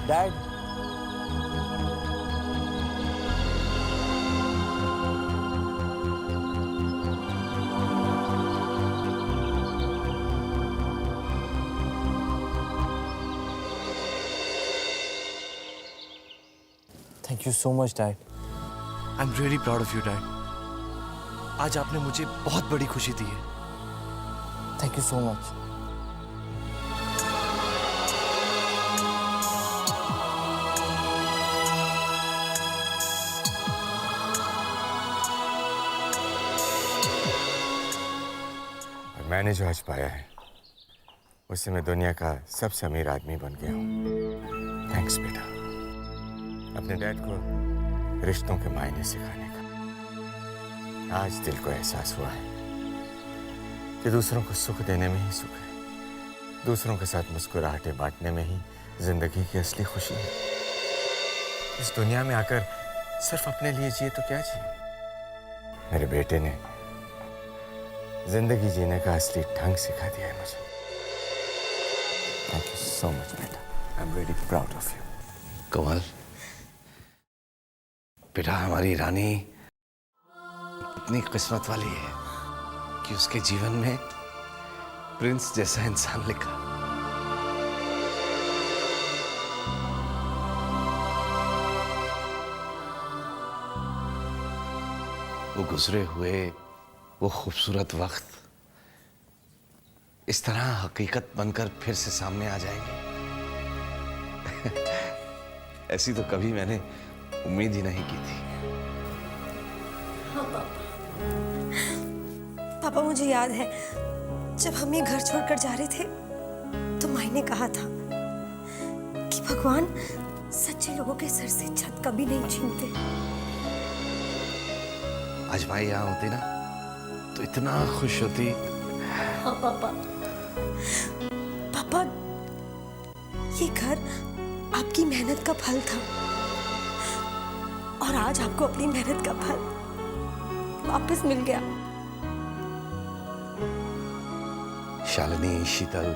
Dad, thank you so much dad. I am really proud of you dad. आज आपने मुझे बहुत बड़ी खुशी दी है। Thank you so much. मैंने जो आज पाया है उससे मैं दुनिया का सबसे अमीर आदमी बन गया हूँ। थैंक्स बेटा, अपने डैड को रिश्तों के मायने सिखाने का। आज दिल को एहसास हुआ है कि दूसरों को सुख देने में ही सुख है, दूसरों के साथ मुस्कुराहटें बांटने में ही जिंदगी की असली खुशी है। इस दुनिया में आकर सिर्फ अपने लिए जिए तो क्या जिए। मेरे बेटे ने जिंदगी जीने का असली ढंग सिखा दिया है मुझे। थैंक यू सो मच बेटा, I am really proud of you. Kamal बेटा, हमारी रानी इतनी किस्मत वाली है कि उसके जीवन में प्रिंस जैसा इंसान लिखा। वो गुजरे हुए वो खूबसूरत वक्त इस तरह हकीकत बनकर फिर से सामने आ जाएंगे। ऐसी तो कभी मैंने उम्मीद ही नहीं की थी। हाँ पापा, पापा मुझे याद है जब हम ये घर छोड़कर जा रहे थे तो माई ने कहा था कि भगवान सच्चे लोगों के सर से छत कभी नहीं छीनते। आज भाई यहाँ होती ना तो इतना खुश होती। हाँ पापा, पापा ये घर आपकी मेहनत का फल था और आज आपको अपनी मेहनत का फल वापस मिल गया। शालिनी, शीतल,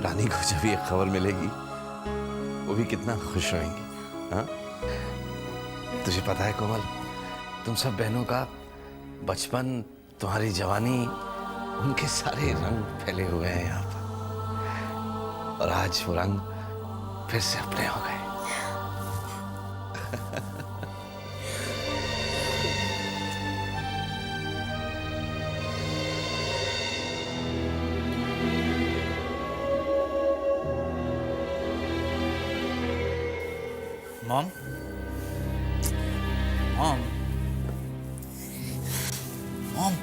रानी को जब ये खबर मिलेगी वो भी कितना खुश होंगी। हाँ, तुझे पता है कोमल, तुम सब बहनों का बचपन, तुम्हारी जवानी, उनके सारे रंग फैले हुए हैं यहाँ पर और आज वो रंग फिर से अपने हो गए। Mom, mom, mom,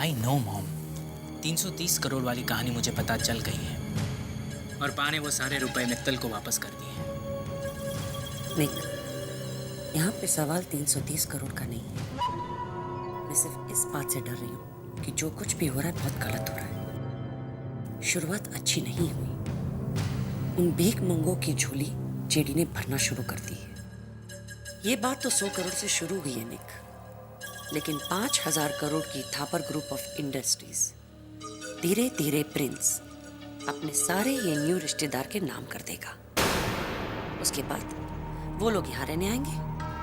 I know mom, 330 crore वाली कहानी मुझे पता चल गई है और पा ने वो सारे रुपए मित्तल को वापस कर दिए। निक, यहाँ पे सवाल 330 करोड़ का नहीं है। मैं सिर्फ इस बात से डर रही हूँ कि जो कुछ भी हो रहा है बहुत गलत हो रहा है। शुरुआत अच्छी नहीं हुई। उन भीख मंगों की झोली जेडी ने भरना शुरू कर दी है। ये बात तो 100 करोड़ से शुरू हुई है निक, लेकिन 5000 करोड़ की थापर ग्रुप ऑफ इंडस्ट्रीज धीरे धीरे प्रिंस अपने सारे ये न्यू रिश्तेदार के नाम कर देगा। उसके बाद वो लोग यहाँ रहने आएंगे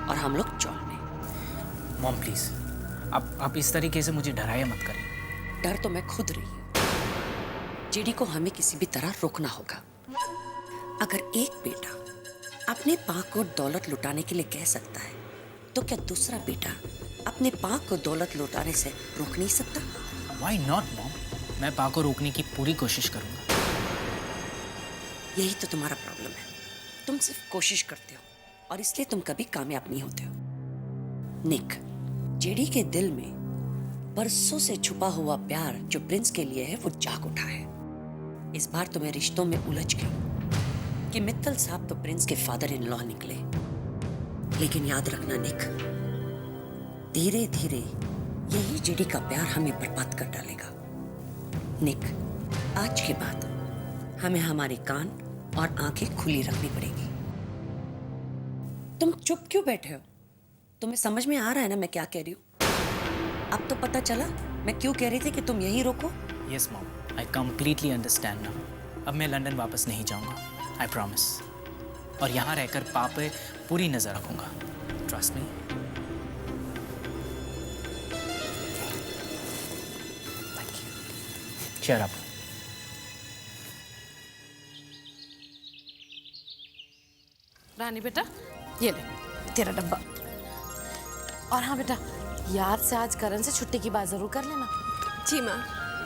और हम लोग चौल में। मॉम प्लीज, आप इस तरीके से मुझे डराया मत करिए। डर तो मैं खुद रही हूँ। जेडी को हमें किसी भी तरह रोकना होगा। अगर एक बेटा अपने पाक को दौलत लुटाने के लिए कह सकता है तो क्या दूसरा बेटा अपने पाक को दौलत लुटाने से रोक नहीं सकता? Why not mom? मैं पा को रोकने की पूरी कोशिश करूंगा। यही तो तुम्हारा प्रॉब्लम है, तुम सिर्फ कोशिश करते हो और इसलिए तुम कभी कामयाब नहीं होते हो। निक, जेडी के दिल में बरसों से छुपा हुआ प्यार जो प्रिंस के लिए है वो जाग उठा है। इस बार तो मैं रिश्तों में उलझ गई कि मित्तल साहब तो प्रिंस के फादर इन लॉ निकले, लेकिन याद रखना निक, धीरे धीरे यही जेडी का प्यार हमें बर्बाद कर डालेगा। निक, आज के बाद हमें हमारे कान और आंखें खुली रखनी पड़ेगी। तुम चुप क्यों बैठे हो? तुम्हें समझ में आ रहा है ना मैं क्या कह रही हूँ? अब तो पता चला मैं क्यों कह रही थी कि तुम यही रोको। Yes mom, I completely understand now. अब मैं लंदन वापस नहीं जाऊंगा। I promise. और यहाँ रहकर पापा पे पूरी नज़र रखूँगा। Trust me. Thank you. cheer up। रानी बेटा, ये ले तेरा डब्बा। और हाँ बेटा, याद से आज करण से छुट्टी की बात जरूर कर लेना। जी माँ।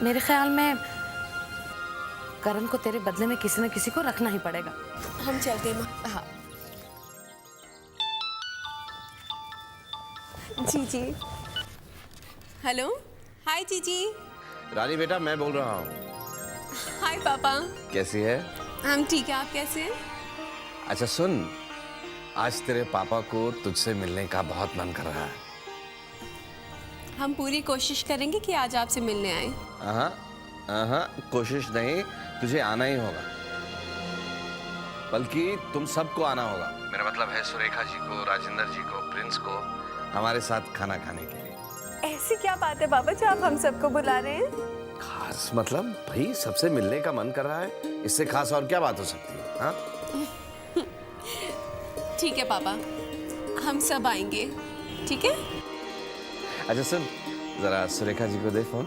मेरे ख्याल में करण को तेरे बदले में किसी न किसी को रखना ही पड़ेगा। हम चलते हैं माँ। हाँ। जीजी। हेलो, हाय जीजी। रानी बेटा, मैं बोल रहा हूँ। हाय पापा। कैसी है? हम ठीक है, आप कैसे हैं? अच्छा सुन, आज तेरे पापा को तुझसे मिलने का बहुत मन कर रहा है। हम पूरी कोशिश करेंगे कि आज आपसे मिलने आए। कोशिश नहीं, तुझे आना ही होगा। बल्कि तुम सबको आना होगा। मेरा मतलब है सुरेखा जी को, राजेंद्र जी को, प्रिंस को हमारे साथ खाना खाने के लिए। ऐसी क्या बात है पापा जो आप हम सबको बुला रहे हैं? खास मतलब भाई, सबसे मिलने का मन कर रहा है, इससे खास और क्या बात हो सकती है? हाँ? ठीक है पापा, हम सब आएंगे, ठीक है? अच्छा सुन, जरा सुरेखा जी को दे फोन,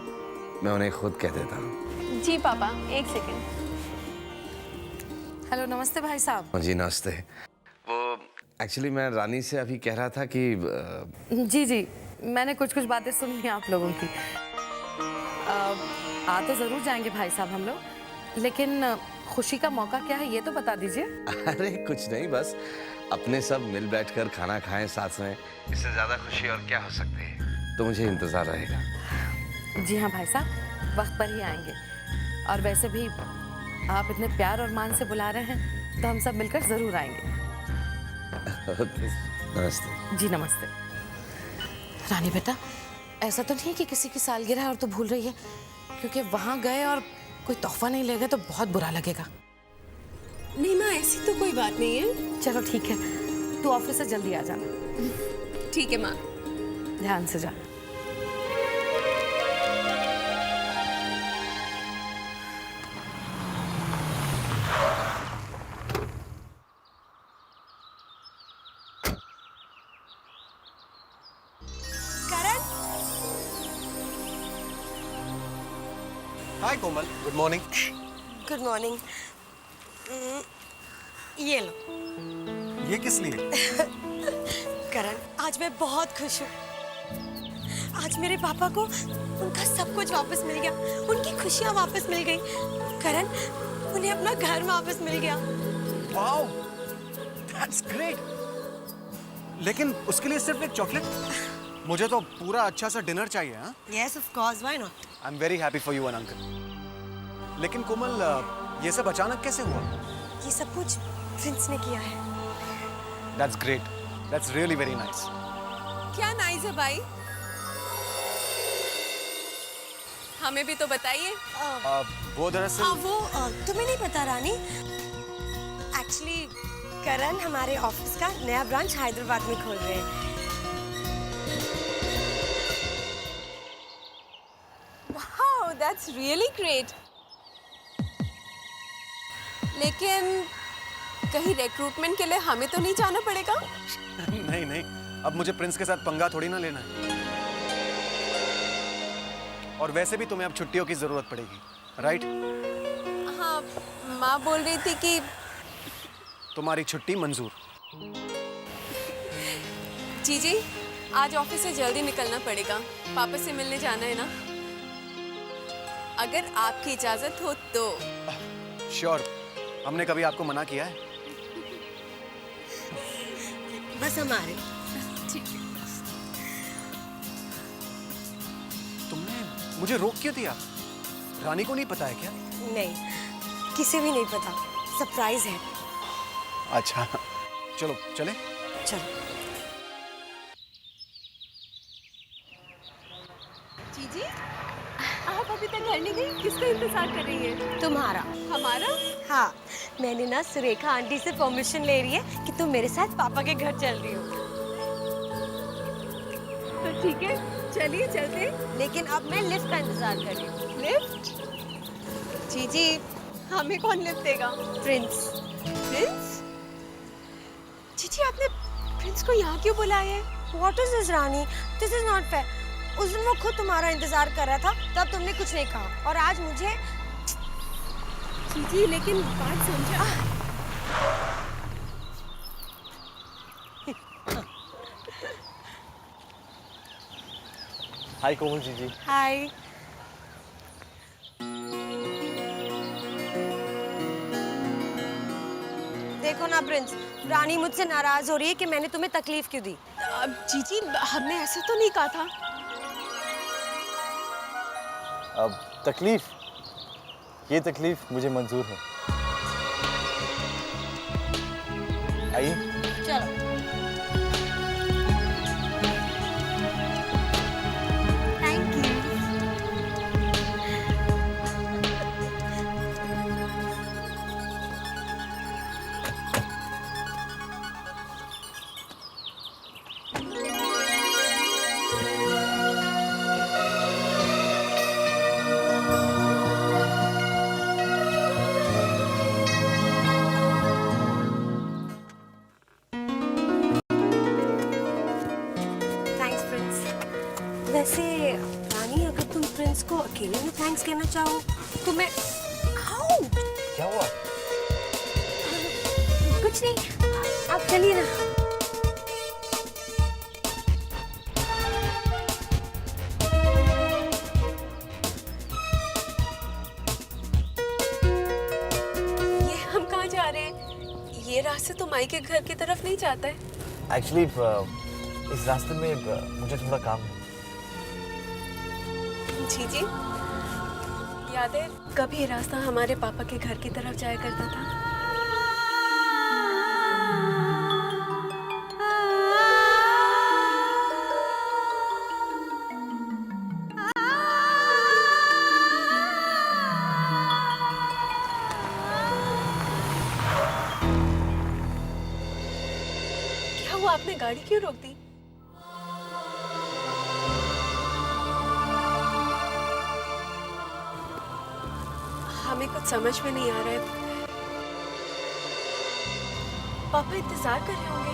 मैं उन्हें खुद कह देता हूँ। जी पापा, एक सेकंड। हेलो, नमस्ते भाई साहब। जी नमस्ते। वो एक्चुअली मैं रानी से अभी कह रहा था कि जी जी, मैंने कुछ कुछ बातें सुनी हैं आप लोगों की। आ तो ज़रूर जाएंगे भाई साहब हम लोग, लेकिन खुशी का मौका क्या है ये तो बता दीजिए। अरे कुछ नहीं, बस अपने सब मिल बैठकर खाना खाएं साथ में, इससे ज़्यादा खुशी और क्या हो सकती है। तो मुझे इंतज़ार रहेगा। जी हाँ भाई साहब, वक्त पर ही आएंगे। और वैसे भी आप इतने प्यार और मान से बुला रहे हैं तो हम सब मिलकर ज़रूर आएंगे। नमस्ते। जी नमस्ते। रानी बेटा, ऐसा तो नहीं है कि किसी की सालगिरह है और तू भूल रही है, क्योंकि वहाँ गए और कोई तोहफा नहीं ले गए तो बहुत बुरा लगेगा। नहीं माँ, ऐसी तो कोई बात नहीं है। चलो ठीक है, तू ऑफिस से जल्दी आ जाना। ठीक है माँ। ध्यान से जाना। हाय कोमल, गुड मॉर्निंग। Good morning. ये लो। ये किस लिए? करण, आज मैं बहुत खुश हूँ। आज मेरे पापा को उनका सब कुछ वापस मिल गया, उनकी खुशियाँ वापस मिल गई। करण, उन्हें अपना घर वापस मिल गया। Wow, that's great. लेकिन उसके लिए सिर्फ एक चॉकलेट? मुझे तो पूरा अच्छा सा डिनर चाहिए। हाँ? Yes, of course, why not? I am very happy for you and uncle. लेकिन कोमल, ये सब अचानक कैसे हुआ? ये सब कुछ प्रिंस ने किया है। That's great, that's really very nice. क्या नाइस है भाई, हमें भी तो बताइए। वो दरअसल वो तुम्हें नहीं पता रानी, एक्चुअली करण हमारे ऑफिस का नया ब्रांच हैदराबाद में खोल रहे हैं। Wow, that's really great. लेकिन कहीं रिक्रूटमेंट के लिए हमें तो नहीं जाना पड़ेगा? नहीं नहीं, अब मुझे प्रिंस के साथ पंगा थोड़ी ना लेना है। और वैसे भी तुम्हें अब छुट्टियों की जरूरत पड़ेगी, राइट? हाँ, माँ बोल रही थी कि तुम्हारी छुट्टी मंजूर। जी, आज ऑफिस से जल्दी निकलना पड़ेगा, पापा से मिलने जाना है ना। अगर आपकी इजाजत हो तो। श्योर, हमने कभी आपको मना किया है? बस हमारे। ठीक है। तुमने मुझे रोक क्यों दिया? रानी को नहीं पता है क्या? नहीं, किसी भी नहीं पता, सरप्राइज है। अच्छा, चलो चले। चलो। जी, आप अभी तक घर नहीं गई? किसका इंतजार कर रही है? तुम्हारा। हमारा? हाँ, मैंने ना सुरेखा आंटी से परमिशन ले रही है कि तुम मेरे साथ पापा के घर चल रही हो। तो ठीक है, चलिए चलते। लेकिन अब मैं लिफ्ट का इंतजार कर रही हूँ। लिफ्ट? जी, हमें कौन लिफ्ट देगा? प्रिंस। प्रिंस? जीजी आपने प्रिंस को यहाँ क्यों बुलाया है? What is this, Rani? This is not fair. उस दिन वो खुद तुम्हारा इंतजार कर रहा था, तब तुमने कुछ नहीं कहा, और आज मुझे। जीजी लेकिन बात समझा। हाय कोमल जीजी। हाय। देखो ना प्रिंस, रानी मुझसे नाराज हो रही है कि मैंने तुम्हें तकलीफ क्यों दी। जीजी हमने ऐसे तो नहीं कहा था। अब तकलीफ, ये तकलीफ मुझे मंजूर है। आइए। चलो। Thank you. Thanks Prince. वैसे रानी, अगर तुम प्रिंस को अकेले में थैंक्स कहना चाहो तो मैं। आओ! क्या हुआ? कुछ नहीं, आप चलिए ना। ये हम कहाँ जा रहे हैं? ये रास्ते तो माई के घर की तरफ नहीं जाता है। एक्चुअली इस रास्ते में मुझे थोड़ा काम है। जीजी याद है कभी ये रास्ता हमारे पापा के घर की तरफ जाया करता था? क्या हुआ, आपने गाड़ी क्यों रोक दी? हमें कुछ समझ में नहीं आ रहा है। पापा इंतजार कर रहे होंगे।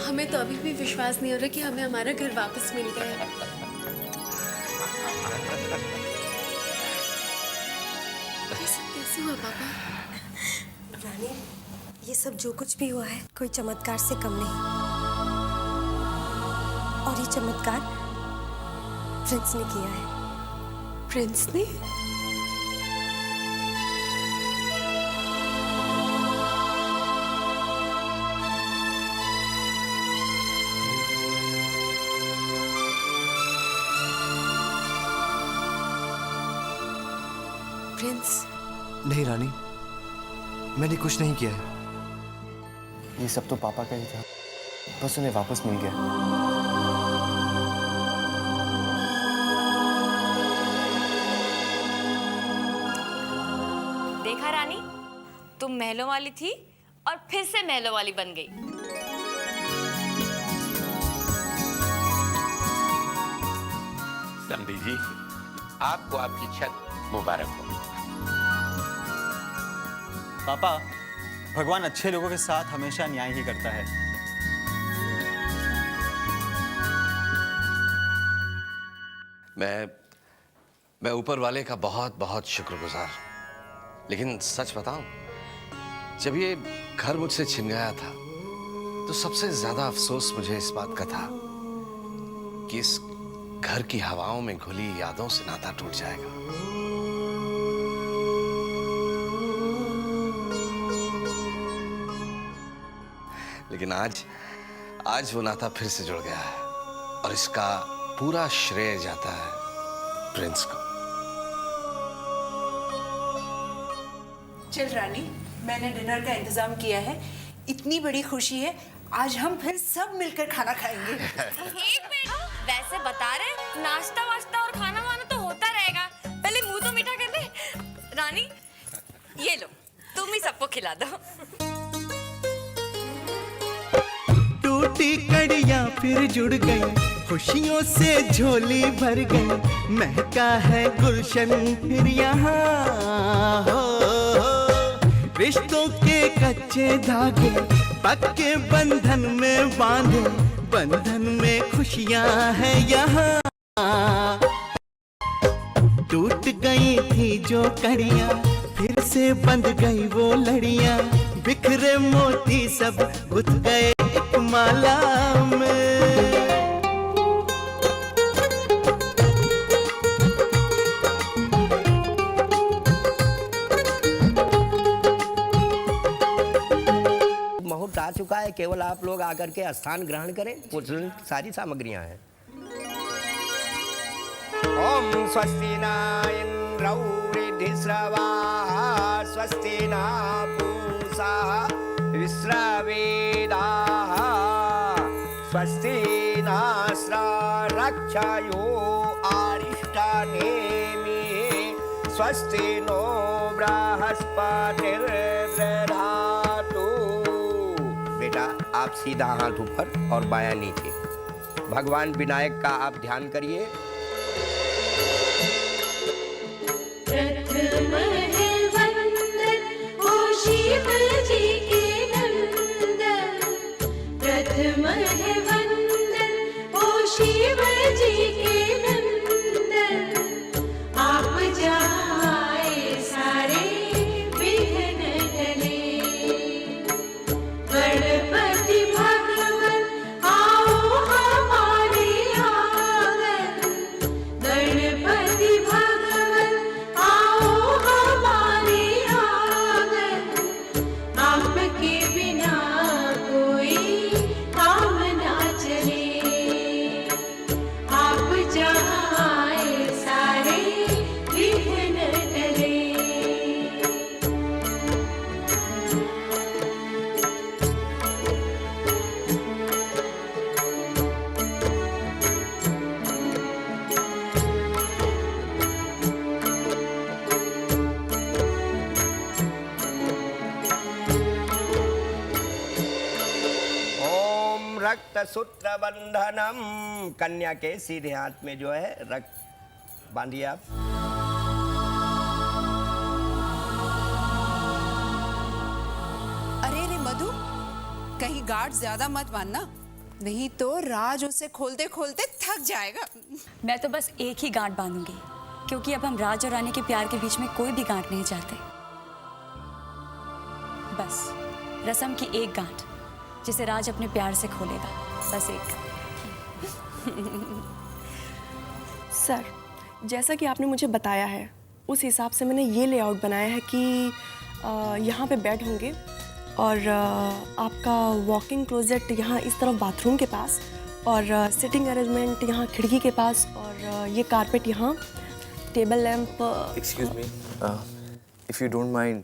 हमें तो अभी भी विश्वास नहीं हो रहा कि हमें हमारा घर वापस मिल गया है। ये सब कैसे हुआ पापा? रानी, ये सब जो कुछ भी हुआ है कोई चमत्कार से कम नहीं। और ये चमत्कार प्रिंस ने किया है। प्रिंस ने? प्रिंस? नहीं रानी, मैंने कुछ नहीं किया है। ये सब तो पापा का ही था, बस उन्हें वापस मिल गया। देखा रानी, तुम महलों वाली थी और फिर से महलों वाली बन गई। समधी जी, आपको आपकी छत मुबारक हो। पापा, भगवान अच्छे लोगों के साथ हमेशा न्याय ही करता है। मैं ऊपर वाले का बहुत बहुत शुक्रगुजार। लेकिन सच बताऊं, जब ये घर मुझसे छिन गया था तो सबसे ज्यादा अफसोस मुझे इस बात का था कि इस घर की हवाओं में घुली यादों से नाता टूट जाएगा। लेकिन आज वो नाता फिर से जुड़ गया है और इसका पूरा श्रेय जाता है प्रिंस को। चल रानी, मैंने डिनर का इंतजाम किया है। इतनी बड़ी खुशी है, आज हम फिर सब मिलकर खाना खाएंगे। एक मिनट, वैसे बता रहे नाश्ता वाश्ता और खाना वाना तो होता रहेगा, पहले मुंह तो मीठा कर ले। रानी, ये लो, तुम ही सबको खिला दो। टूटी कड़ियां फिर जुड़ गई, खुशियों से झोली भर गई, महका है गुलशन फिर यहाँ हो। रिश्तों के कच्चे धागे पक्के बंधन में बांधे, बंधन में खुशियां हैं यहाँ। टूट गई थी जो कड़ियां फिर से बंध गई वो लड़ियां, बिखरे मोती सब गुथ गए एक माला में। मुहूर्त आ चुका है, केवल आप लोग आकर के स्थान ग्रहण करें। पूजन सारी सामग्रियां हैं। ओम स्वस्ति न इंद्रौ वृद्धिस्रवाः, स्वस्ति न पूषा विश्रवेदाः, स्वस्ति नस्ता रक्षयो अरिष्टनेमिः, स्वस्ति नो बृहस्पतिर्दधातु। बेटा, आप सीधा हाथ ऊपर और बायां नीचे। भगवान विनायक का आप ध्यान करिए। प्रथम है वंदन ओ शिव जी के नंदन, प्रथम है वंदन ओ शिव जी के नंदन, आप जाए सारे विघ्न टले। गणपति भगवन आओ हमारे आंगन, गणपति भगवन आओ हमारे आंगन, आपके बिना कोई काम ना चले। आप जहाँ आए सारे विघ्न टले। ओम रक्त सूत्र बंधनम, कन्या के सीधे हाथ में जो है रक्त बांधिए आप। अरे रे मधु, कहीं गार्ड ज्यादा मत मानना, नहीं तो राज उसे खोलते खोलते थक जाएगा। मैं तो बस एक ही गांठ बांधूंगी, क्योंकि अब हम राज और रानी के प्यार के बीच में कोई भी गांठ नहीं चाहते। बस रसम की एक गांठ जिसे राज अपने प्यार से खोलेगा, बस एक। सर, जैसा कि आपने मुझे बताया है उस हिसाब से मैंने ये लेआउट बनाया है कि यहाँ पे बेड होंगे और आपका वॉकिंग क्लोजेट यहाँ इस तरफ बाथरूम के पास, और सिटिंग अरेंजमेंट यहाँ खिड़की के पास, और ये कारपेट यहाँ, table lamp. Excuse me, if you don't mind,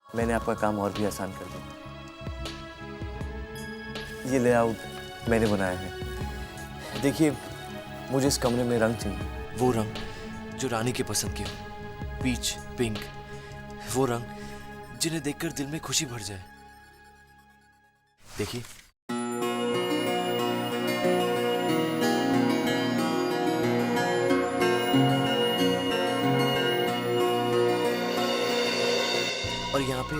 मैंने आपका काम और भी आसान कर दिया। ये लेआउट मैंने बनाया है। देखिए, मुझे इस कमरे में रंग चाहिए, वो रंग जो रानी के पसंद के हो, पीच, पिंक, वो रंग जिन्हें देखकर दिल में खुशी भर जाए। देखिए, और यहाँ पे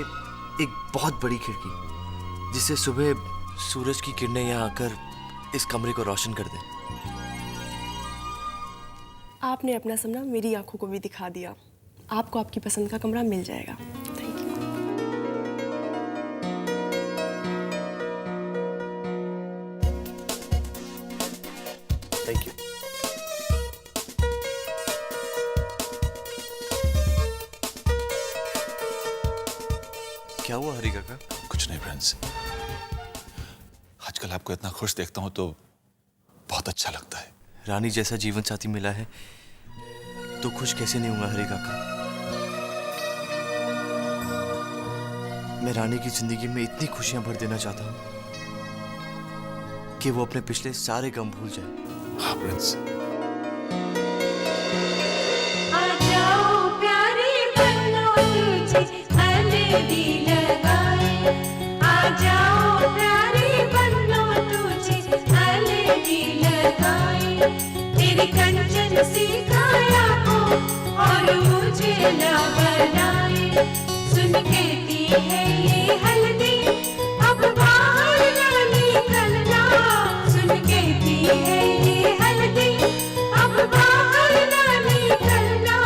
एक बहुत बड़ी खिड़की जिससे सुबह सूरज की किरणें यहाँ आकर इस कमरे को रोशन कर दें। आपने अपना सपना मेरी आंखों को भी दिखा दिया। आपको आपकी पसंद का कमरा मिल जाएगा। Thank you. Thank you. क्या हुआ हरी काका? कुछ नहीं प्रिंस, आजकल आपको इतना खुश देखता हूं तो बहुत अच्छा लगता है। रानी जैसा जीवन साथी मिला है तो खुश कैसे नहीं होगा हरी काका? मैं रानी की जिंदगी में इतनी खुशियां भर देना चाहता हूं कि वो अपने पिछले सारे गम भूल जाए। हाँ प्रिंस। आ जाओ प्यारे बनो तुझे हल्दी लगाए, आ जाओ प्यारे बनो तुझे हल्दी लगाए, तेरी कंचन सी काया को और मुझे न बनाए, सुन कहती है ये हल्दी अब बाहर न निकलना, सुन कहती है ये हल्दी अब बाहर न निकलना,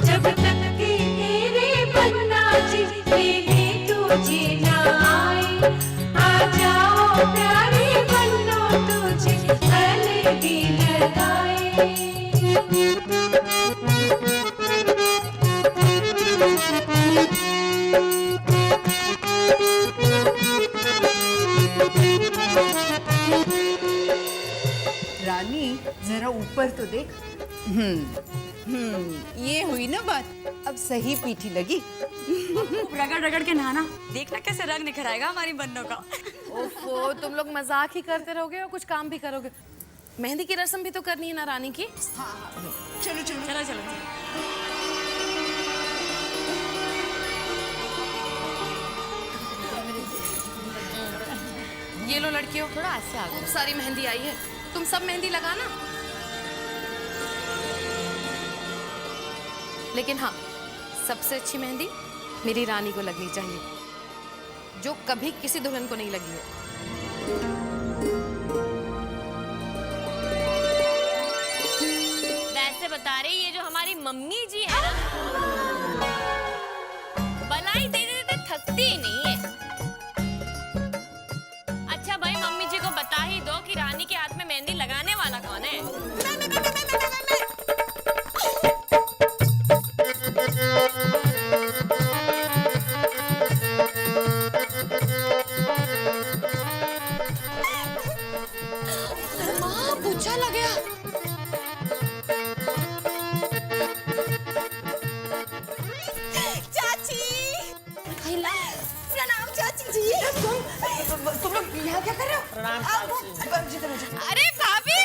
जब तक के तेरे बनना जी मेरे तुझे न आए, आ जाओ प्यारे बनो तुझे हल्दी लगाए। रानी जरा ऊपर तो देख। ये हुई ना बात, अब सही पीठी लगी। रगड़ रगड़ के नहाना, देखना कैसे रंग निखर आएगा हमारी बन्नों का। ओफो, तुम लोग मजाक ही करते रहोगे और कुछ काम भी करोगे। मेहंदी की रस्म भी तो करनी है ना रानी की। चलो चलो चलो चलो। ये लो लड़कियों, थोड़ा ऐसे आ खूब सारी मेहंदी आई है, तुम सब मेहंदी लगाना। लेकिन हाँ, सबसे अच्छी मेहंदी मेरी रानी को लगनी चाहिए, जो कभी किसी दुल्हन को नहीं लगी है। वैसे बता रही, ये जो हमारी मम्मी जी है ना, बलाई दे देते थकती ही नहीं है। अच्छा भाई, मम्मी जी को बता ही दो कि रानी के हाथ में मेहंदी लगाने वाला कौन है। माँ, पूछा लग गया। चाची, प्रणाम चाची जी। तुम लोग यहाँ क्या कर रहे हो? प्रणाम। अरे भाभी,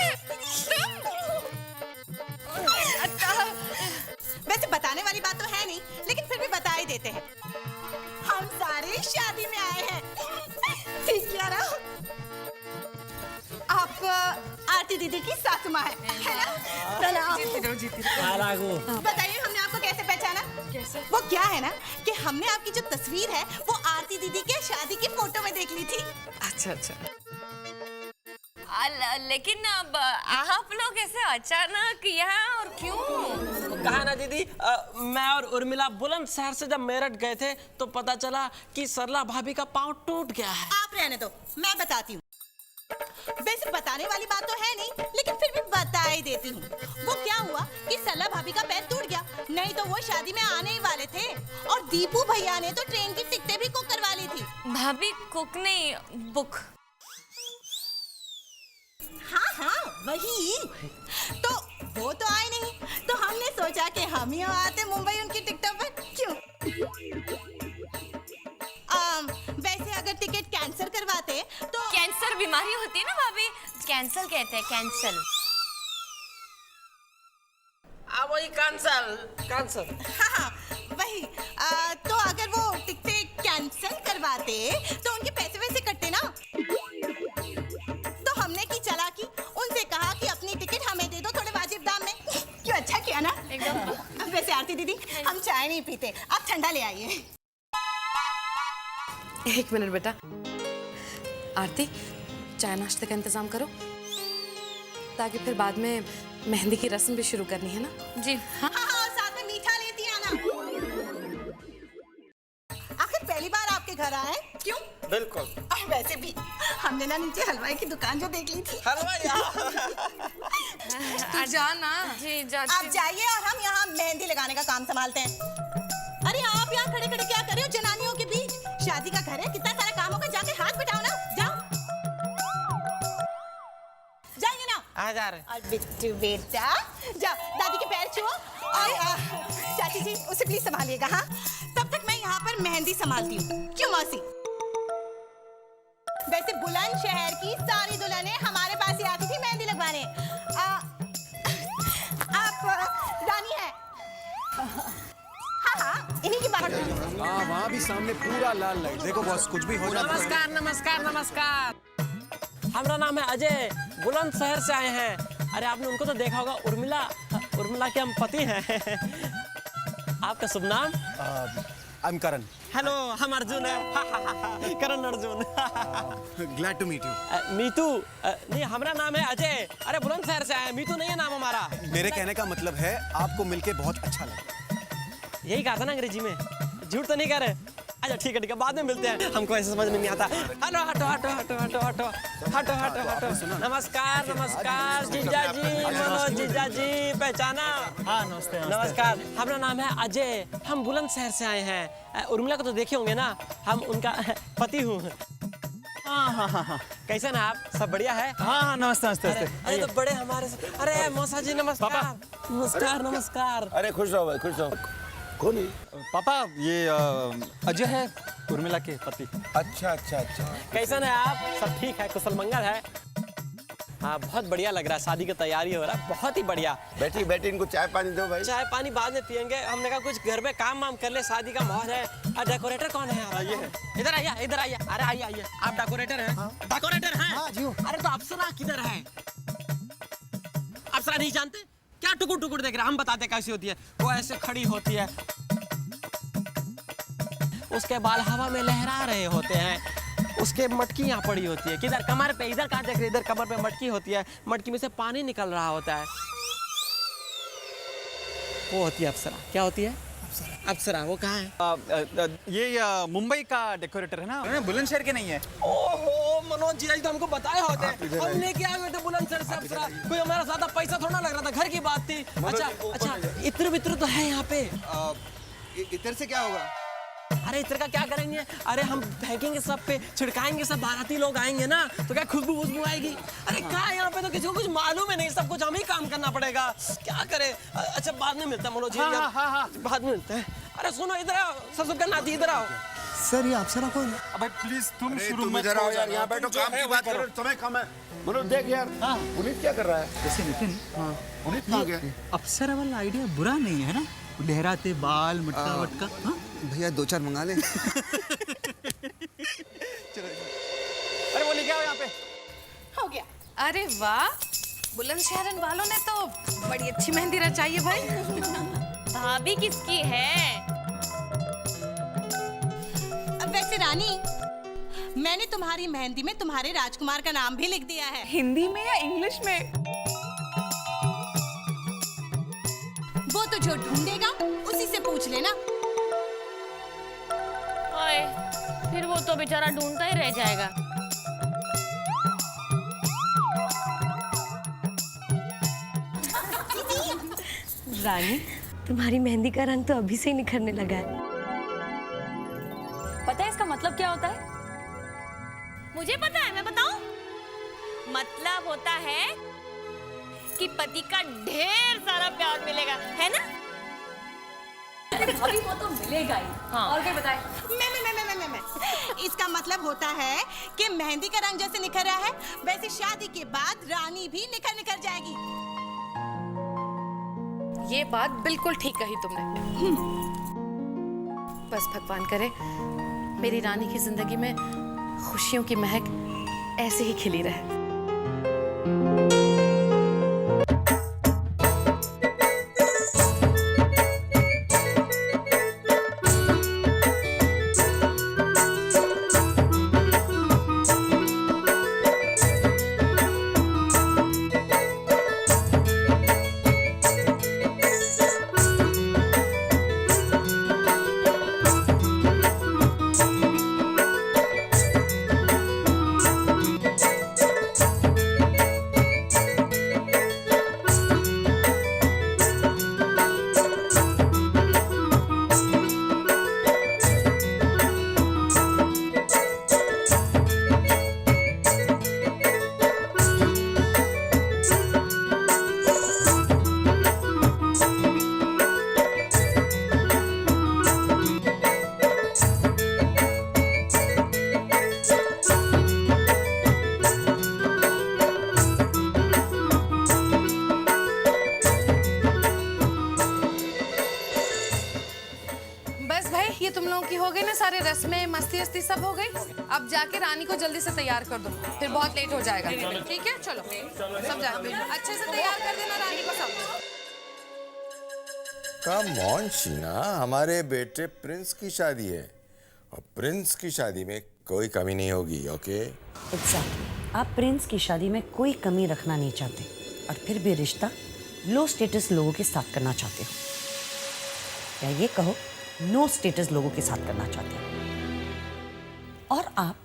वैसे बताने वाली बात तो है नहीं, लेकिन फिर भी बता ही देते हैं। हम सारे शादी में आए हैं। ठीक है ना? आप आरती दीदी की सासू माँ है ना? प्रणाम। बताइए, हमने आपको कैसे पहचाना? कैसे? वो क्या है ना कि हमने आपकी जो तस्वीर है वो आरती दीदी के शादी की फोटो में देख ली थी। अच्छा अच्छा। लेकिन अब आप लोग ऐसे अचानक यहाँ और क्यों? कहा ना दीदी, मैं और उर्मिला बुलंदशहर से जब मेरठ गए थे तो पता चला कि सरला भाभी का पाँव टूट गया है। आप रहने दो, मैं बताती हूँ। वैसे बताने वाली बात तो है नहीं, लेकिन फिर भी बता ही देती हूँ। वो क्या हुआ कि सरला भाभी का पैर टूट गया, नहीं तो वो शादी में आने ही वाले थे। और दीपू भैया ने तो ट्रेन की टिकटें भी कुक करवा ली थी। भाभी कुक नहीं, बुक। हाँ हाँ वही। तो वो तो आए नहीं, तो हमने सोचा कि हम ही आते मुंबई उनकी टिकटों पर। क्यों? वैसे अगर टिकट कैंसिल करवाते तो कैंसर बीमारी होती है ना भाभी, कैंसल कहते हैं, कैंसल। वही कैंसल। हाँ वही। तो अगर वो टिकट कैंसिल करवाते तो उनके पैसे वैसे कटते ना। तो हमने की चालाकी, उनसे कहा कि अपनी टिकट हमें दे दो थोड़े वाजिब दाम में। क्यों, अच्छा किया ना? एकदम। वैसे आरती दीदी, हम चाय नहीं पीते, आप ठंडा ले आइए। एक मिनट बेटा। आरती, चाय नाश्ते का इंतजाम करो, ताकि फिर बाद में मेहंदी की रस्म भी शुरू करनी है ना। जी हाँ हाँ, साथ में मीठा लेती आना। आखिर पहली बार आपके घर आए, क्यों? बिल्कुल। वैसे भी हमने ना नीचे हलवाई की दुकान जो देख ली थी। तू जा ना। जी जा। आप जाइए और हम यहाँ मेहंदी लगाने का काम संभालते हैं। अरे आप यहाँ खड़े खड़े क्या कर रहे हो जनानियों के बीच? शादी का घर है, कितना सारा काम होगा, जाके हाथ बिठाओ ना। जाओ जाइए ना। आ जा रहे। और बिट्टू बेटा जाओ, दादी के पैर छुओ। और चाची जी उसे प्लीज संभालिएगा। हाँ, तब तक मैं यहाँ पर मेहंदी संभालती हूँ। क्यों मौसी? वैसे बुलंदशहर की सारी दुल्हनें हमारे पास ही आती थी मेहंदी लगवाने। आप रानी है? हाँ, इन्हीं की बात। वहाँ भी सामने पूरा लाल लाइट। देखो बॉस, कुछ भी हो जाता है। नमस्कार नमस्कार नमस्कार। हमारा नाम है अजय, बुलंदशहर से आए हैं। अरे आपने उनको तो देखा होगा, उर्मिला के हम पति हैं। आपका शुभ नाम? I am Karan. हेलो, हम अर्जुन है। Karan Arjun. Glad to meet you. Meetu नहीं, हमारा नाम है अजय। अरे बुलंदशहर से आए, मीतू नहीं है नाम हमारा। मेरे कहने का मतलब है आपको मिलके बहुत अच्छा लगा। यही कहा था ना अंग्रेजी में, झूठ तो नहीं कह रहे। अच्छा ठीक है, बाद में मिलते हैं, हमको ऐसे समझ में नहीं आता। हटो हटो हटो हटो हटो हटो हटो हटो हटो। नमस्कार नमस्कार जीजा जी, मनोज जीजा जी, पहचाना? हाँ नमस्ते। नमस्कार। हमारा नाम है अजय, हम बुलंदशहर से आए हैं। उर्मिला को तो देखे होंगे ना, हम उनका पति हूँ। हाँ हाँ हाँ हाँ। कैसे ना आप? सब बढ़िया है? हाँ हाँ नमस्ते नमस्ते। अरे तो बड़े हमारे। अरे मौसा जी नमस्कार। नमस्कार नमस्कार। अरे खुश रहो भाई, खुश रहो। कौन है? पापा, ये अजय है, उर्मिला के पति। अच्छा अच्छा अच्छा। कैसन है आप? सब ठीक है, कुशल मंगल है? हाँ बहुत बढ़िया लग रहा है, शादी की तैयारी हो रहा है, बहुत ही बढ़िया। बैठी बैठी इनको चाय पानी दो भाई। चाय पानी बाद में पियेंगे, हमने कहा कुछ घर में काम वाम कर ले, शादी का माहौल है। और डेकोरेटर कौन है? ये है। इधर आइए इधर आइए। अरे आइए आइए, आप डेकोरेटर हैं? डेकोरेटर हैं? हाँ जी। अरे तो अप्सरा किधर है? अप्सरा नहीं जानते क्या? टुकुर टुकुर देख रहे, हम बताते कैसी होती है। वो ऐसे खड़ी होती है, उसके बाल हवा में लहरा रहे होते हैं, उसके मटकी यहाँ पड़ी होती है। किधर? कमर पे। इधर कहाँ देख रहे? इधर कमर पे मटकी होती है, मटकी में से पानी निकल रहा होता है। वो होती है अप्सरा। क्या होती है? अप्सरा। वो कहाँ है? ये मुंबई का डेकोरेटर है ना, बुलंदशहर के नहीं है। ओहो मनोज जी तो हमको बताए होते हैं, हम लेके आए हुए थे बुलंदशहर से अप्सरा। कोई हमारा ज्यादा पैसा थोड़ा लग रहा था, घर की बात थी। अच्छा अच्छा, इत्र वित्र तो है यहाँ पे। इतर से क्या होगा? अरे इत्र का क्या करेंगे? अरे हम फेंकेंगे सब पे, छिड़काएंगे, सब बाराती लोग आएंगे ना, तो क्या खुशबू खुशबू आएगी। अरे क्या यहाँ पे तो किसी को कुछ मालूम है नहीं, सब कुछ हमें ही काम करना पड़ेगा, क्या करे। अच्छा बाद में मिलता है मनोज जी। हाँ, बाद में मिलते हैं। अरे सुनो, इधर आओ, ससुर नाती, इधर आओ। सर ये अप्सरा कौन है? अबे प्लीज तुम शुरू मत इधर आओ करो यार, यहाँ बैठो, काम की बात करो, समय कम है। मनोज देख यार, पुनीत क्या कर रहा है? जैसे नितिन, पुनीत कहाँ गया? अप्सरा वाला आइडिया बुरा नहीं है ना, लहराते बाल, मटका वटका। भैया 2-4 मंगा ले। अरे वो लेके आओ यहाँ पे। हो गया। अरे वाह, बुलंदशहर वालों ने तो बड़ी अच्छी मेहंदी रचाई है भाई। भाभी किसकी है? अब वैसे रानी, मैंने तुम्हारी मेहंदी में तुम्हारे राजकुमार का नाम भी लिख दिया है। हिंदी में या इंग्लिश में? वो तो जो ढूंढेगा उसी से पूछ लेना। ओए, फिर वो तो बेचारा ढूंढता ही रह जाएगा। रानी, तुम्हारी मेहंदी का रंग तो अभी से ही निखरने लगा है। पता है इसका मतलब क्या होता है? मुझे पता है, मैं बताऊं? मतलब होता है कि पति का ढेर सारा प्यार मिलेगा, है ना? अभी वो तो मिलेगा ही। हाँ। और क्या बताए? मैं। इसका मतलब होता है कि मेहंदी का रंग जैसे निखर रहा है, वैसे शादी के बाद रानी भी निखर जाएगी। ये बात बिल्कुल ठीक कही तुमने। बस भगवान करे मेरी रानी की जिंदगी में खुशियों की महक ऐसे ही खिली रहे। ये तुम लोगों की हो गई ना सारे रस्में मस्ती वस्ती सब हो गई। अब जाके रानी को जल्दी से तैयार कर दो, फिर बहुत लेट हो जाएगा। ठीक है, चलो सब जाओ, अच्छे से तैयार कर देना रानी को सब। कम ऑन शीना, हमारे बेटे प्रिंस की शादी है और प्रिंस की शादी में कोई कमी नहीं होगी। ओके एग्जैक्टली, आप प्रिंस की शादी में कोई कमी रखना नहीं चाहते और फिर भी रिश्ता लो स्टेटस लोगों के साथ करना चाहते हो, या ये कहो नो स्टेटस लोगों के साथ करना चाहते हो। और आप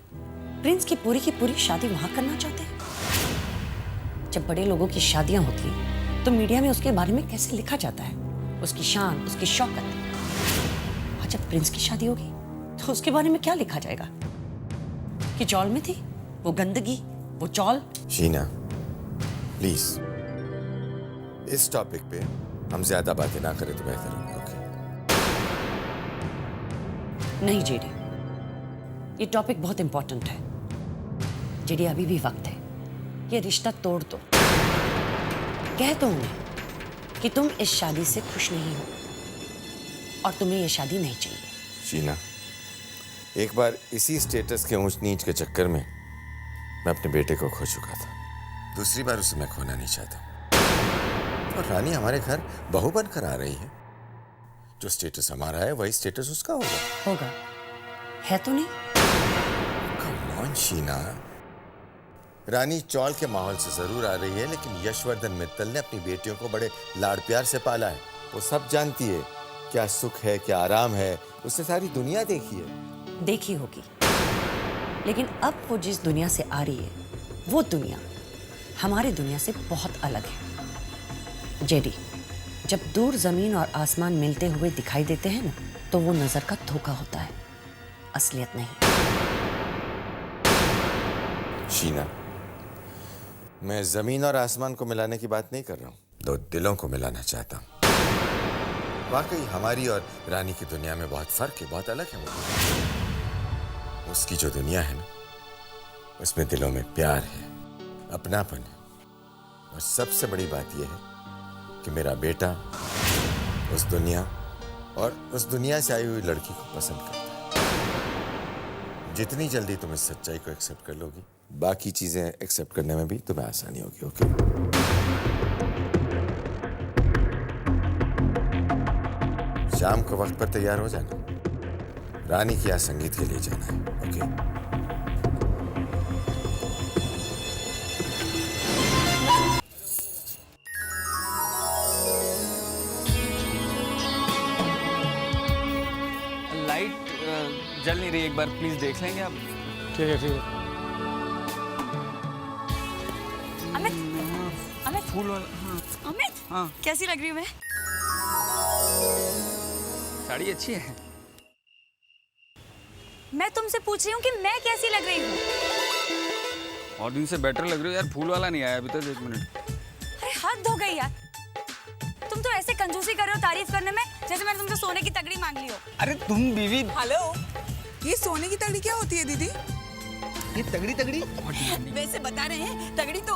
प्रिंस की पूरी शादी वहां करना चाहते हैं। जब बड़े लोगों की शादियां होती हैं तो मीडिया में उसके बारे में कैसे लिखा जाता है, उसकी शान, उसकी शौकत। और जब प्रिंस की शादी होगी तो उसके बारे में क्या लिखा जाएगा कि चौल में थी वो गंदगी, वो चौल। शीना प्लीज इस टॉपिक पे हम ज्यादा बातें ना करें तो बेहतर होगा। ओके नहीं जेडी, ये टॉपिक बहुत इंपॉर्टेंट है। जेडी अभी भी वक्त है, ये रिश्ता तोड़ दो। कह दो उन्हें कि तुम इस शादी से खुश नहीं हो और तुम्हें ये शादी नहीं चाहिए। शीना, एक बार इसी स्टेटस के ऊंच नीच के चक्कर में मैं अपने बेटे को खो चुका था, दूसरी बार उसे मैं खोना नहीं चाहता। और रानी हमारे घर बहू बनकर आ रही है, जो स्टेटस हमारा है वही स्टेटस उसका होगा है तो नहीं। कम ऑन शीना, रानी चौल के माहौल से जरूर आ रही है, लेकिन यशवर्धन मित्तल ने अपनी बेटियों को बड़े लाड़ प्यार से पाला है। वो सब जानती है क्या सुख है, क्या आराम है, उसने सारी दुनिया देखी है। देखी होगी, लेकिन अब वो जिस दुनिया से आ रही है वो दुनिया हमारी दुनिया से बहुत अलग है। जेडी, जब दूर जमीन और आसमान मिलते हुए दिखाई देते हैं ना, तो वो नजर का धोखा होता है, असलियत नहीं। शीना, मैं जमीन और आसमान को मिलाने की बात नहीं कर रहा हूँ, दो दिलों को मिलाना चाहता हूँ। वाकई हमारी और रानी की दुनिया में बहुत फर्क है, बहुत अलग है वो। उसकी जो दुनिया है ना, उसमें दिलों में प्यार है, अपनापन है, और सबसे बड़ी बात यह है कि मेरा बेटा उस दुनिया और उस दुनिया से आई हुई लड़की को पसंद करता है। जितनी जल्दी तुम इस सच्चाई को एक्सेप्ट कर लोगी, बाकी चीजें एक्सेप्ट करने में भी तुम्हें आसानी होगी। ओके? शाम को वक्त पर तैयार हो जाना, रानी की यहाँ संगीत के लिए जाना है। ओके? जल नहीं रही, एक बार प्लीज देख लेंगे आप? ठीक है ठीक है। अमित फूल वाला। हाँ। अमित हाँ। कैसी लग रही हूँ मैं? साड़ी अच्छी है। मैं तुमसे पूछ रही हूँ कि मैं कैसी लग रही हूँ? और दिन से बेटर लग रही हो यार। फूल वाला नहीं आया अभी तक। 1 मिनट। अरे हद हो गई यार, तुम तो ऐसे कंजूसी कर रहे हो तारीफ करने में जैसे मैंने तुमसे सोने की तगड़ी मांग ली हो। अरे तुम बीवी। हेलो, ये सोने की तगड़ी क्या होती है दीदी? ये तगड़ी तगड़ी वैसे बता रहे हैं, तगड़ी तो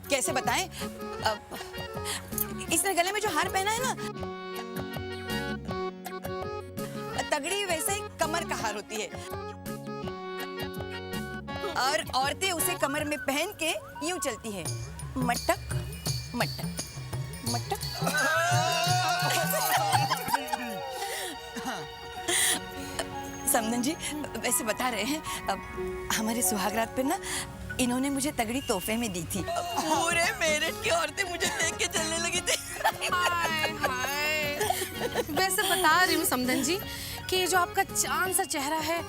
कैसे बताएं? इसने गले में जो हार पहना है ना, तगड़ी वैसे ही कमर का हार होती है, और औरतें उसे कमर में पहन के यूं चलती है, मटक मटक मटक। समधन जी, वैसे बता रहे हैं, हमारे सुहागरात पे ना इन्होंने मुझे तगड़ी तोहफे में दी थी। पूरे मेरठ की औरतें मुझे देख के चलने लगी थी। हाय हाय। वैसे बता रही हूँ समधन जी कि ये जो आपका चांद सा चेहरा है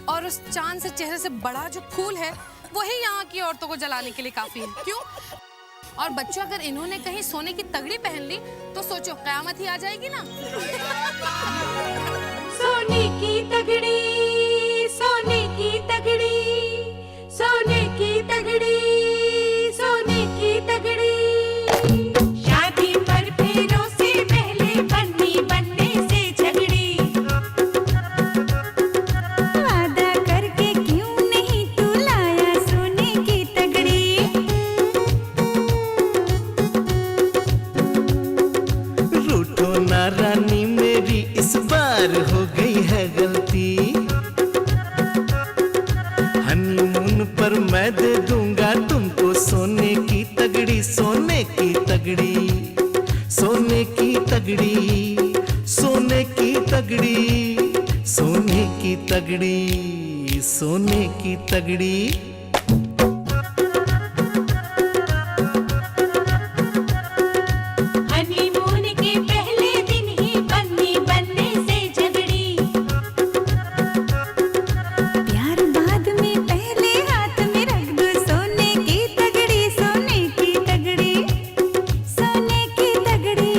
और उस चांद से चेहरे से बड़ा जो फूल है वही यहाँ की औरतों को जलाने के लिए काफी है। क्यों? और बच्चों, अगर इन्होंने कहीं सोने की तगड़ी पहन ली तो सोचो कयामत ही आ जाएगी ना। सोने की तगड़ी, सोने की तगड़ी, सोने की तगड़ी, सोने की तगड़ी। शादी पर फेरों से पहले बन्नी बनने से झगड़ी। वादा करके क्यों नहीं तू लाया सोने की तगड़ी। रूठो ना रानी मेरी, इस बार हो गई है गलती। हनीमून पर मैं दे दूंगा तुमको सोने की तगड़ी, सोने की तगड़ी, सोने की तगड़ी, सोने की तगड़ी, सोने की तगड़ी, सोने की तगड़ी। हनीमून के पहले दिन ही बन्नी बनने से झगड़ी। प्यार बाद में पहले हाथ में रख दो सोने की तगड़ी, सोने की तगड़ी, सोने की तगड़ी,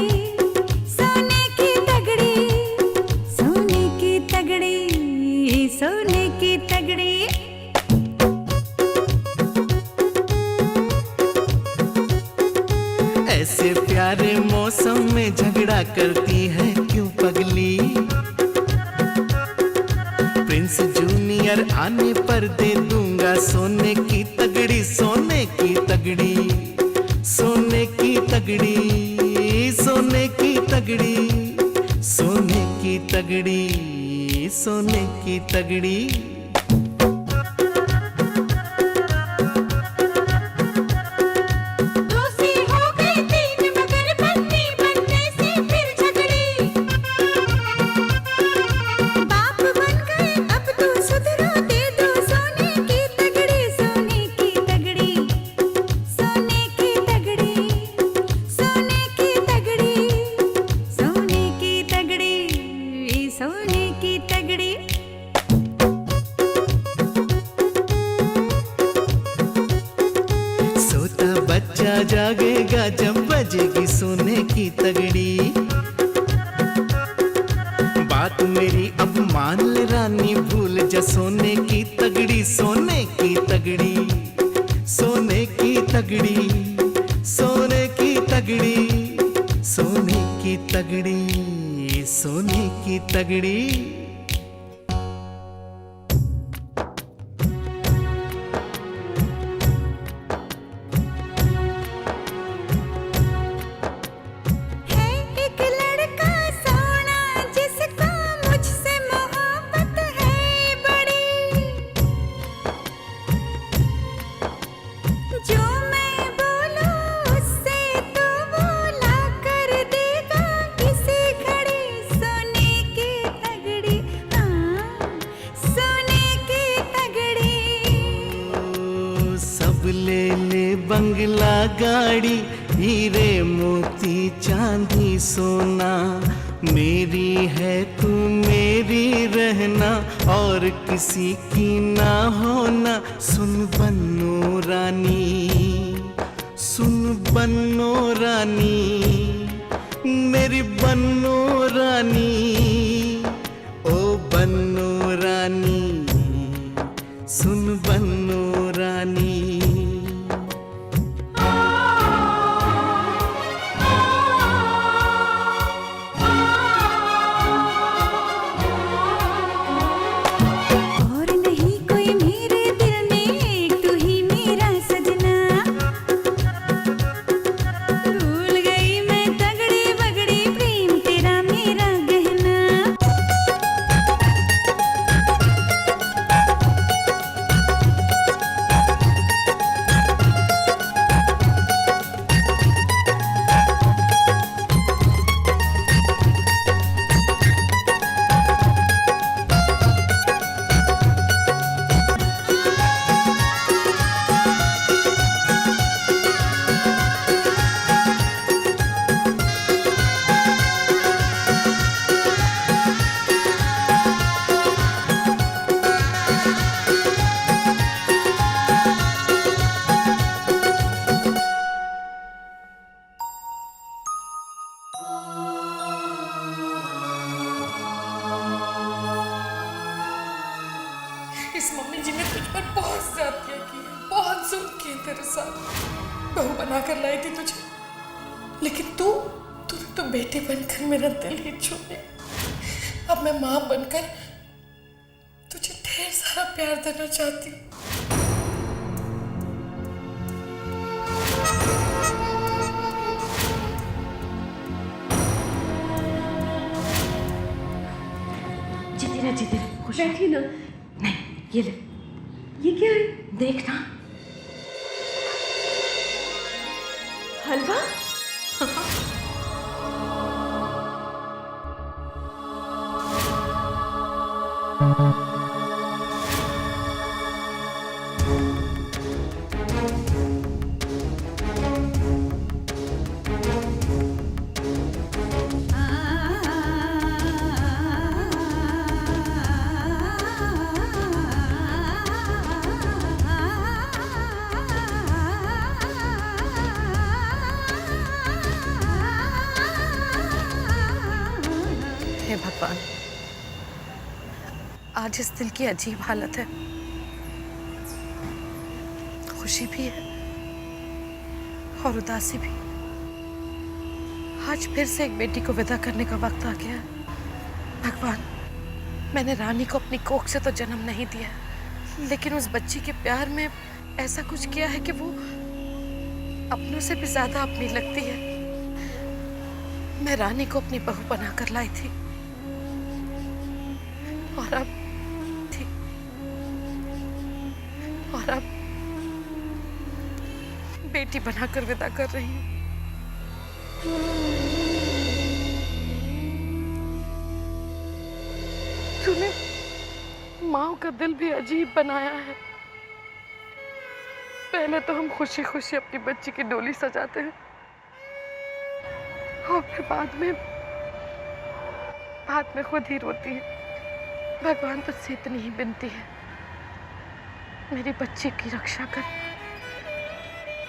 सोने की तगड़ी, सोने की तगड़ी, सोने की तगड़ी। ऐसे प्यारे मौसम में झगड़ा करती है क्यों पगली। प्रिंस जूनियर आने पर दे दूंगा सोने की तगड़ी, सोने की तगड़ी, सोने की तगड़ी, सोने की तगड़ी, सोने की तगड़ी, सोने की तगड़ी। दूसरी हो गई 3 मगर बन्नी बनने से फिर झगड़ी। बाप बन गए अब तो सुधरो, दे दो सोने की तगड़ी, सोने की तगड़ी, सोने की तगड़ी, सोने की तगड़ी, सोने की तगड़ी, सोने की तगड़ी। सोता बच्चा जागेगा जब बजेगी सोने की तगड़ी। बात मेरी अब मान ले रानी, भूल जा सोने की तगड़ी, सोने की तगड़ी, सोने की तगड़ी, सोने की तगड़ी, सोने की तगड़ी, सोने की तगड़ी। एक लड़का सोना जिसको मुझसे मोहब्बत है बड़ी। जो मैं बोलूं उससे तो बोला कर देगा किसी घड़ी। सोने की तगड़ी, हाँ सोने की तगड़ी। ओ, सब ले ले बंगला गाड़ी, हीरे मोती चांदी सोना, मेरी है तू मेरी रहना और किसी की ना होना। सुन बन्नो रानी, सुन बन्नो रानी, मेरी बन्नो रानी, ओ बन्नो रानी, सुन बन्नो रानी। और नहीं कोई मेरे दिल में, तू ही मेरा सजना। भूल गई मैं तगड़ी बगड़ी प्रेम तेरा मेरा गहना। इस मम्मी जी ने तुझ पर बहुत ज्यादतियां की है, बहुत जुल्म किए तेरे साथ। बहू बनाकर लाई थी तुझे, लेकिन तूने तो बेटी बनकर मेरा दिल ही छू लिया। अब मैं माँ बनकर तुझे ढेर सारा प्यार देना चाहती हूँ। जीते रहे खुश बैठिए ना। नहीं, ये ले। ये क्या है? देखना। हलवा? हे भगवान, आज इस दिल की अजीब हालत है। खुशी भी है और उदासी भी। आज फिर से एक बेटी को विदा करने का वक्त आ गया है। भगवान, मैंने रानी को अपनी कोख से तो जन्म नहीं दिया, लेकिन उस बच्ची के प्यार में ऐसा कुछ किया है कि वो अपनों से भी ज्यादा अपनी लगती है। मैं रानी को अपनी बहू बनाकर लाई थी और अब बेटी बनाकर विदा कर रही हूँ। तूने माँ का दिल भी अजीब बनाया है। पहले तो हम खुशी खुशी अपनी बच्ची की डोली सजाते हैं और फिर बाद में खुद ही रोती है। भगवान तुझसे इतनी ही विनती है, मेरी बच्ची की रक्षा कर,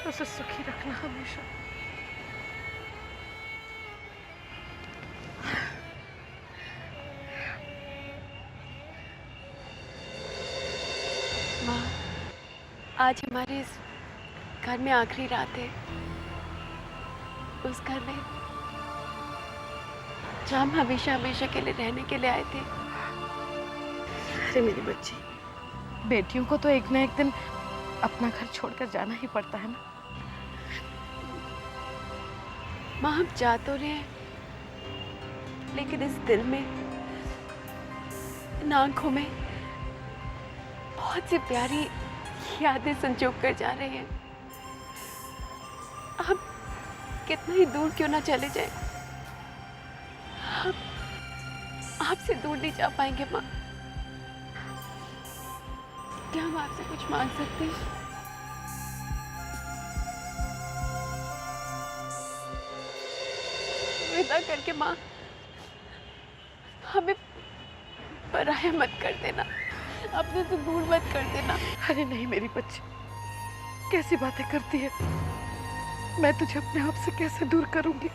उसे सुखी रखना हमेशा। माँ, आज हमारे इस घर में आखिरी रात है। उस घर में जहाँ हम हमेशा हमेशा के लिए रहने के लिए आए थे। अरे मेरी बच्ची, बेटियों को तो एक ना एक दिन अपना घर छोड़कर जाना ही पड़ता है ना। माँ, हम जा तो रहे हैं, लेकिन इस दिल में, इन आंखों में बहुत सी प्यारी यादें संजो कर जा रहे हैं। हम कितना ही दूर क्यों ना चले जाएं, हम आपसे दूर नहीं जा पाएंगे माँ। क्या हम आपसे कुछ मांग सकते हैं? विदा करके माँ हमें पराया मत कर देना, अपने से दूर मत कर देना। अरे नहीं मेरी बच्ची, कैसी बातें करती है। मैं तुझे अपने आप से कैसे दूर करूंगी।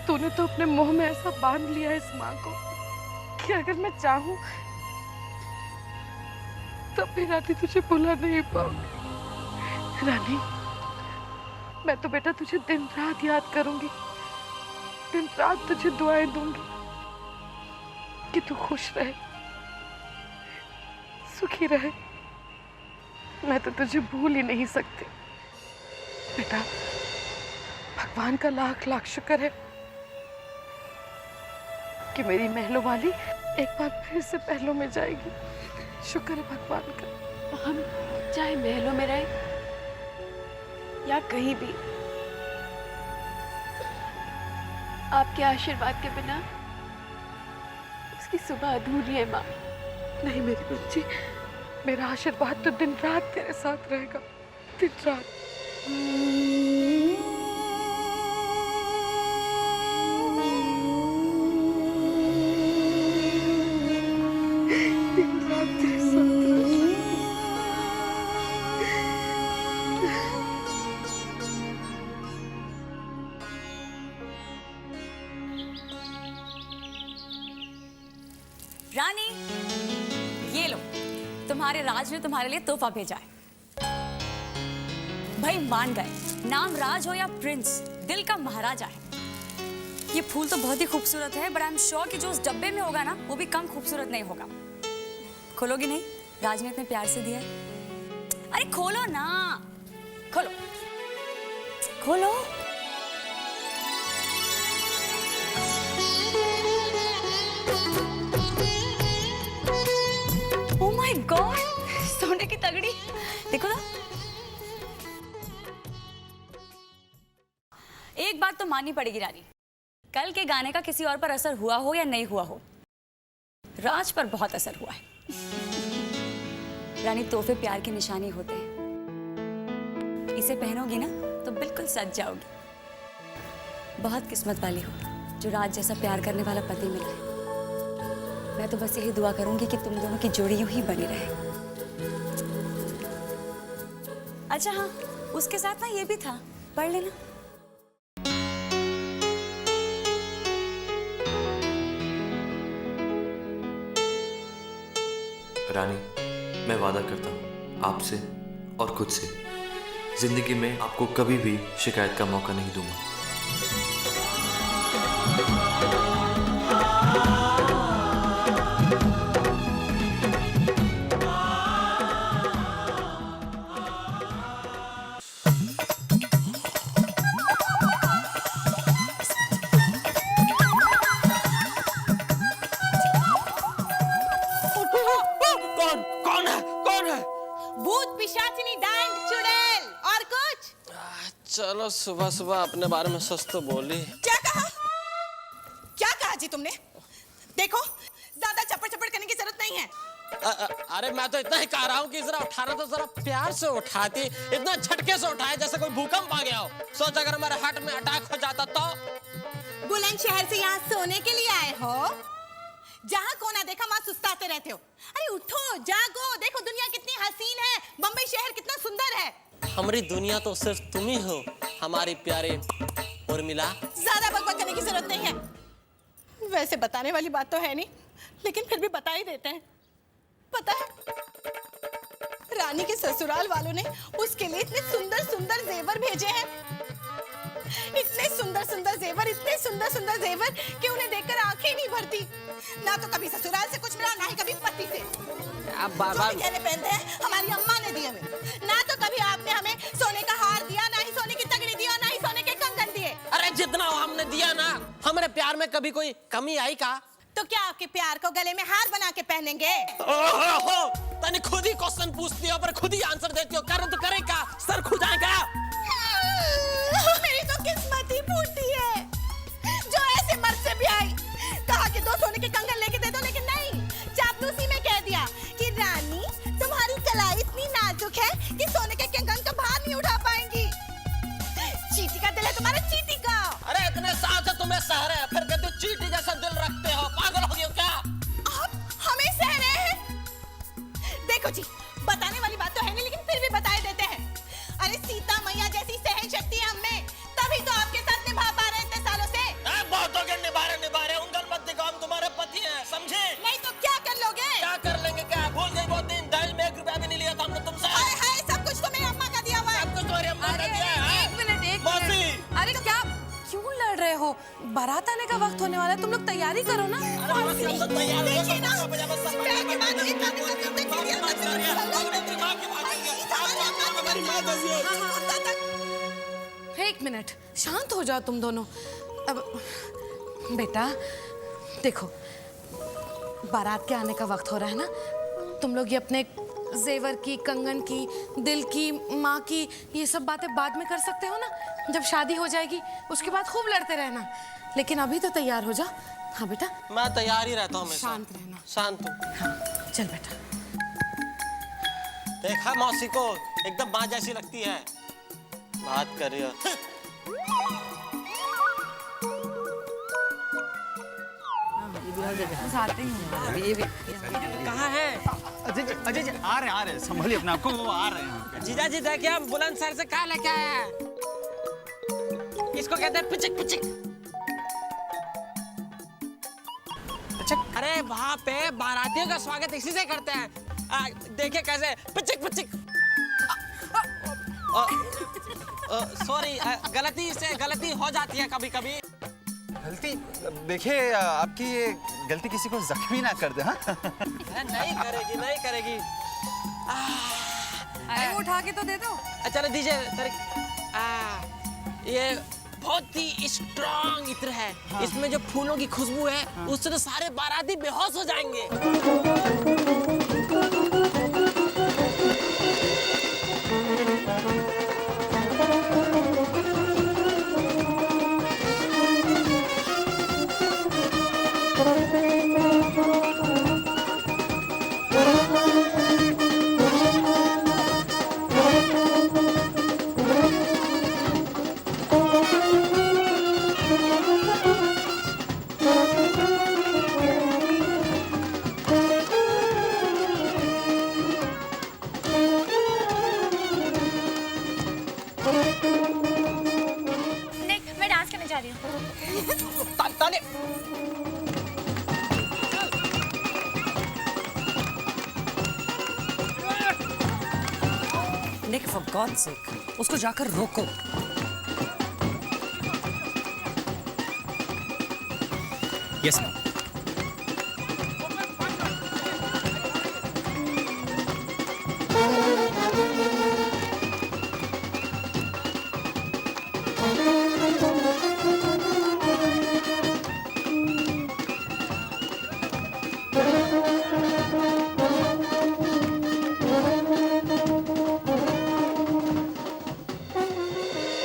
तूने तो अपने मुंह में ऐसा बांध लिया है इस माँ को कि अगर मैं चाहूं तब भी रानी तुझे भुला नहीं पाऊंगी। रानी, मैं तो बेटा तुझे दिन रात याद करूंगी, दिन रात तुझे दुआएं दूंगी कि तू खुश रहे, सुखी रहे। मैं तो तुझे भूल ही नहीं सकती बेटा। भगवान का लाख लाख शुक्र है कि मेरी महलों वाली एक बार फिर से पहलों में जाएगी। शुक्र है भगवान का। हम चाहे महलों में रहे या कहीं भी, आपके आशीर्वाद के बिना उसकी सुबह अधूरी है माँ। नहीं मेरी बच्ची, मेरा आशीर्वाद तो दिन रात तेरे साथ रहेगा, दिन रात। दिन रात तेरे साथ रहेगा। रानी, ये लो, तुम्हारे राज ने तुम्हारे लिए तोहफा भेजा है। भाई मान गए, नाम राज हो या प्रिंस, दिल का महाराजा है। ये फूल तो बहुत ही खूबसूरत है, बट आई एम श्योर कि जो उस डब्बे में होगा ना वो भी कम खूबसूरत नहीं होगा। खोलोगी नहीं? राज ने इतने प्यार से दिया है। अरे खोलो ना, खोलो खोलो। Oh my God, सोने की तगड़ी, देखो ना। एक बात तो माननी पड़ेगी रानी, कल के गाने का किसी और पर असर हुआ हो या नहीं हुआ हो, राज पर बहुत असर हुआ है। रानी, तोहफे प्यार की निशानी होते हैं, इसे पहनोगी ना तो बिल्कुल सज जाओगी। बहुत किस्मत वाली हो जो राज जैसा प्यार करने वाला पति मिला है। मैं तो बस यही दुआ करूंगी कि तुम दोनों की जोड़ी यूं ही बनी रहे। अच्छा हाँ, उसके साथ ना ये भी था, पढ़ लेना। रानी, मैं वादा करता हूँ आपसे और खुद से, जिंदगी में आपको कभी भी शिकायत का मौका नहीं दूंगा। भूत, पिशाचिनी, डायन, चुड़ैल और कुछ? चलो सुबह सुबह अपने बारे में सच तो बोली। क्या कहा? क्या कहा जी तुमने? देखो, ज्यादा चपड़ चपड़ करने की जरूरत नहीं है। अरे मैं तो इतना ही कह रहा हूँ कि जरा उठाना तो जरा प्यार से उठाती, इतना झटके से उठाए जैसे कोई भूकंप आ गया हो। सोच अगर हमारे हार्ट में अटैक हो जाता तो। बुलंदशहर से यहाँ सोने के लिए आए हो? जहाँ कोना देखा वहाँ सुस्ताते रहते हो। अरे उठो, जागो, देखो दुनिया कितनी हसीन है, बम्बई शहर कितना सुंदर है। हमारी दुनिया तो सिर्फ तुम ही हो, हमारी प्यारे उर्मिला। ज्यादा बकवास करने की जरूरत नहीं है। वैसे बताने वाली बात तो है नहीं, लेकिन फिर भी बता ही देते हैं। पता है, रानी के ससुराल वालों ने उसके लिए इतने सुंदर सुंदर जेवर भेजे हैं, इतने सुंदर सुंदर जेवर, इतने सुंदर सुंदर जेवर कि उन्हें देखकर आंखें नहीं भरती। ना तो कभी ससुराल से कुछ मिला, ना ही कभी पति से। अब बार-बार जो भी गहने पहनते हैं हमारी अम्मा ने दिए हमें। ना तो कभी आपने हमें सोने का हार दिया, ना ही सोने की तगड़ी दिया, ना ही सोने के कंगन दिए। अरे जितना हमने दिया ना, हमारे प्यार में कभी कोई कमी आई का? तो क्या आपके प्यार को गले में हार बना के पहनेंगे? ओहो, तने खुद ही क्वेश्चन पूछती हो पर खुद ही आंसर देती हो। करे तो करे क्या, सर खुजाएगा। मेरी तो किस्मत ही फूटी है, जो ऐसे मर्द से भी आई। कहा कि 2 सोने के कंगन लेके दे दो, लेकिन नहीं, चापलूसी में कह दिया कि रानी तुम्हारी कलाई इतनी नाजुक है कि सोने के कंगन का भार नहीं उठा पाएंगी। चींटी का दिल है तुम्हारा, चींटी का। अरे इतने साल से तुम्हें सहारे, फिर कहते हो चींटी जैसा दिल रखते हो। पागल हो गए हो क्या? देखो जी, बताने वाली बात तो है नहीं, लेकिन फिर भी बताए देते हैं। अरे सीता मैया जैसी सहन शक्ति है हमें, तभी तो आपके साथ निभा पा रहे हैं इतने सालों से। बहुत हो गए निभा रहे उंगल मत दिखाओ, हम तुम्हारे पति हैं, समझे? नहीं तो क्या कर लोगे? क्या कर लेंगे? क्या भूल गए? बहुत दिन दहेज में 1 रुपया भी नहीं लिया था हमने तुमसे। हाय हाय, सब कुछ तो मेरी अम्मा का दिया हुआ है। सब कुछ तुम्हारी अम्मा का दिया है। एक मिनट मौसी। अरे क्या क्यों लड़ रहे हो? बारात आने का वक्त होने वाला है, तुम लोग तैयारी करो ना। देखिए ना, प्यार की बात हुई, काफी मतलब देखिए, एक मिनट, शांत हो जाओ तुम दोनों। अब बेटा देखो, बारात के आने का वक्त हो रहा है ना, तुम लोग ये अपने जेवर की, कंगन की, दिल की, माँ की, ये सब बातें बाद में कर सकते हो ना। जब शादी हो जाएगी उसके बाद खूब लड़ते रहना, लेकिन अभी तो तैयार हो जाओ। हाँ बेटा, मैं तैयार ही रहता हूँ हमेशा। शांत रहना। शांत हूँ। हाँ चल बेटा। देखा मौसी को, एकदम माँ जैसी लगती है, बात कर रही हो। कहाँ है? अजय जी आ रहे हैं, संभालिए अपने आप को, वो आ रहे हैं। जीजा जी देखिए, हम बुलंदशहर से कहाँ लेके आए हैं। इसको कहते हैं पिचक पिचक। अरे वहाँ पे बारातियों का स्वागत इसी से करते हैं। देखिए कैसे पिचक पिचक। सॉरी, गलती हो जाती है कभी कभी। गलती? देखिए आपकी ये गलती किसी को जख्मी ना कर दे। हाँ नहीं करेगी, नहीं करेगी। अरे वो उठा के तो दे दो। चलो दीजिए। ये बहुत ही स्ट्रॉन्ग इत्र है। हाँ। इसमें जो फूलों की खुशबू है, हाँ। उससे तो सारे बाराती बेहोश हो जाएंगे। मैं डांस करने जा रही हूँ। ताली। निक फॉर गॉड सेक, उसको जाकर रोको। Yes ma'am.